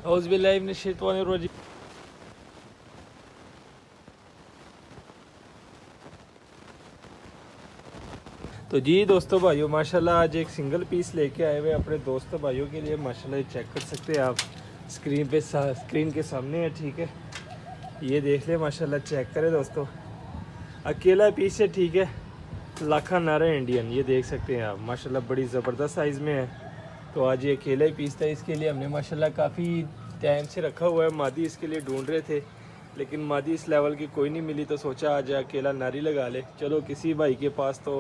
औज़ुबिल्लाहि मिनश्शैतानिर्रजीम। तो जी दोस्तों भाइयों, माशाल्लाह आज एक सिंगल पीस लेके आए हुए अपने दोस्तों भाइयों के लिए। माशाल्लाह चेक कर सकते हैं आप, स्क्रीन के सामने है, ठीक है। ये देख ले माशाल्लाह, चेक करें दोस्तों, अकेला पीस है, ठीक है। लाखा नारा इंडियन, ये देख सकते हैं आप, माशाल्लाह बड़ी ज़बरदस्त साइज़ में है। तो आज ये अकेला ही पीस था, इसके लिए हमने माशाल्लाह काफ़ी टाइम से रखा हुआ है। मादी इसके लिए ढूंढ रहे थे, लेकिन मादी इस लेवल की कोई नहीं मिली, तो सोचा आज अकेला नारी लगा ले। चलो किसी भाई के पास तो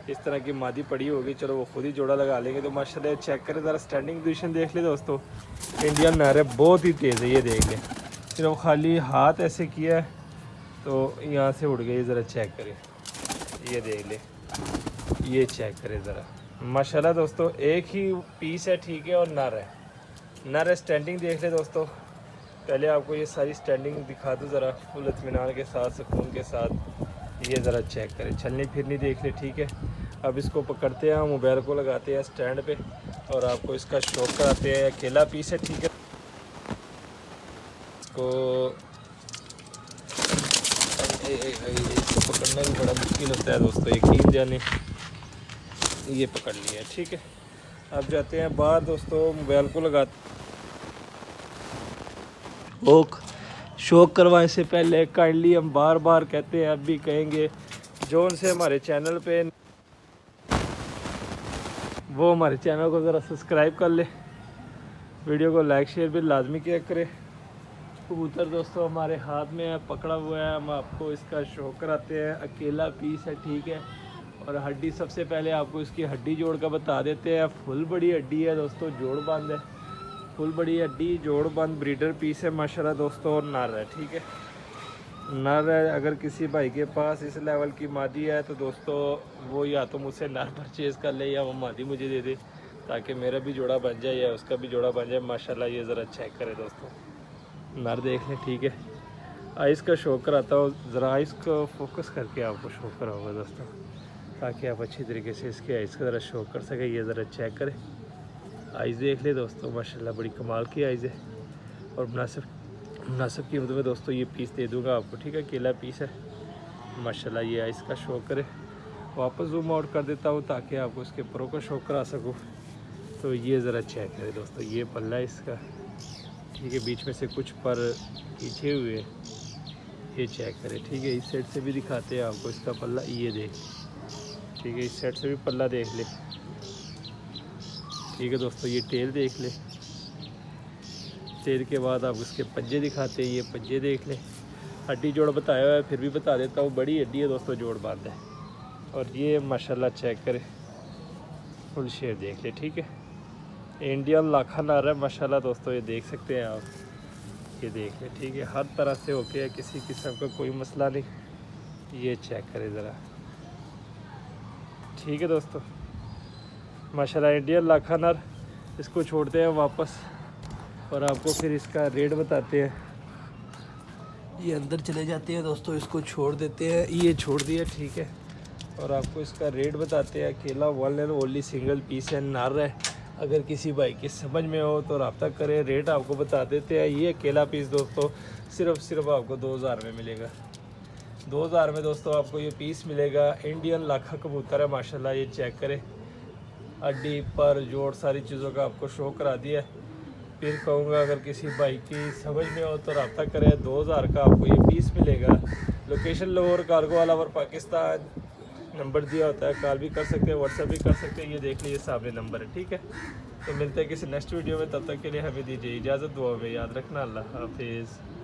इस तरह की मादी पड़ी होगी, चलो वो खुद ही जोड़ा लगा लेंगे। तो माशाल्लाह चेक करें ज़रा, स्टैंडिंग पोजीशन देख ले दोस्तों, इंडियन नारा बहुत ही तेज़ है, ये देख लें। सिर्फ खाली हाथ ऐसे किया है तो यहाँ से उड़ गई, ज़रा चेक करें, ये देख ले, ये चेक करें ज़रा। माशाल्लाह दोस्तों एक ही पीस है, ठीक है, और नर है, नर है। स्टैंडिंग देख ले दोस्तों, पहले आपको ये सारी स्टैंडिंग दिखा दूँ ज़रा, फुल इत्मीनान के साथ, सुकून के साथ। ये ज़रा चेक करें, चलनी फिरनी देख ले, ठीक है। अब इसको पकड़ते हैं, मोबाइल को लगाते हैं स्टैंड पे और आपको इसका शौक कराते हैं। अकेला पीस है, ठीक है। इसको पकड़ना भी बड़ा मुश्किल होता है दोस्तों, यकीन जाने। ये पकड़ लिया, ठीक है। अब जाते हैं बाहर दोस्तों, मोबाइल को लगाते ओक शौक करवाने से पहले काइंडली हम बार बार कहते हैं, अब भी कहेंगे, जो उनसे हमारे चैनल पे वो हमारे चैनल को ज़रा सब्सक्राइब कर ले, वीडियो को लाइक शेयर भी लाजमी किया करें। कबूतर दोस्तों हमारे हाथ में है, पकड़ा हुआ है, हम आपको इसका शौक कराते हैं। अकेला पीस है, ठीक है। और हड्डी सबसे पहले आपको इसकी हड्डी जोड़ का बता देते हैं। फुल बड़ी हड्डी है दोस्तों, जोड़ बंद है, फुल बड़ी हड्डी, जोड़ बंद ब्रीडर पीस है माशाल्लाह दोस्तों। और नर है, ठीक है, नर है। अगर किसी भाई के पास इस लेवल की मादी है तो दोस्तों वो या तो मुझसे नर परचेज़ कर ले, या वो मादी मुझे दे दे, ताकि मेरा भी जोड़ा बन जाए या उसका भी जोड़ा बन जाए। माशाल्लाह ये ज़रा चेक करें दोस्तों, नर देख लें, ठीक है। आइस का शौक कराता हूँ, ज़रा आइस को फोकस करके आपको शौक कराऊंगा दोस्तों, ताकि आप अच्छी तरीके से इसके आइस का ज़रा शौक कर सकें। ये ज़रा चेक करें, आइस देख ले दोस्तों, माशाल्लाह बड़ी कमाल की आइस है। और मुनासिब कीमत में दोस्तों ये पीस दे दूँगा आपको, ठीक है। अकेला पीस है माशाल्लाह, ये आइस का शौक करें। वापस जूम आउट कर देता हूँ ताकि आपको इसके परों का शौक करा सकूँ। तो ये ज़रा चेक करें दोस्तों, ये पल्ला है इसका, ठीक है, बीच में से कुछ पर पीछे हुए, ये चेक करें, ठीक है। इस साइड से भी दिखाते हैं आपको इसका पल्ला, ये देख, ठीक है। इस साइड से भी पल्ला देख ले, ठीक है दोस्तों। ये टेल देख ले, टेल के बाद आप उसके पंजे दिखाते हैं, ये पंजे देख ले। हड्डी जोड़ बताया हुआ है, फिर भी बता देता हूँ, बड़ी हड्डी है दोस्तों, जोड़ बांध है। और ये माशाल्लाह चेक करें, फुल शेर देख ले, ठीक है। इंडियन लाखा नार है माशाल्लाह दोस्तों, ये देख सकते हैं आप, ये देख ले, ठीक है। हर तरह से ओके है, किसी किस्म का कोई मसला नहीं। ये चेक करें ज़रा, ठीक है दोस्तों, माशाल्लाह इंडियन लाखा नार। इसको छोड़ते हैं वापस और आपको फिर इसका रेट बताते हैं। ये अंदर चले जाते हैं दोस्तों, इसको छोड़ देते हैं, ये छोड़ दिया, ठीक है। और आपको इसका रेट बताते हैं। अकेला one and only single piece है, नर है। अगर किसी भाई की समझ में हो तो रब्ता करें, रेट आपको बता देते हैं। ये अकेला पीस दोस्तों सिर्फ आपको 2000 में मिलेगा, 2000 में दोस्तों आपको ये पीस मिलेगा। इंडियन लाखा कबूतर है माशाल्लाह, ये चेक करें, हड्डी पर जोड़ सारी चीज़ों का आपको शो करा दिया है। फिर कहूँगा अगर किसी भाई की समझ में हो तो रब्ता करें, 2000 का आपको ये पीस मिलेगा। Location Lahore, cargo all over Pakistan, number दिया होता है, कॉल भी कर सकते हैं, व्हाट्सएप भी कर सकते हैं। ये देख लीजिए सामने नंबर है, ठीक है। तो मिलते हैं किसी नेक्स्ट वीडियो में, तब तक के लिए हमें दीजिए इजाज़त, दुआ में याद रखना। अल्लाह हाफिज़।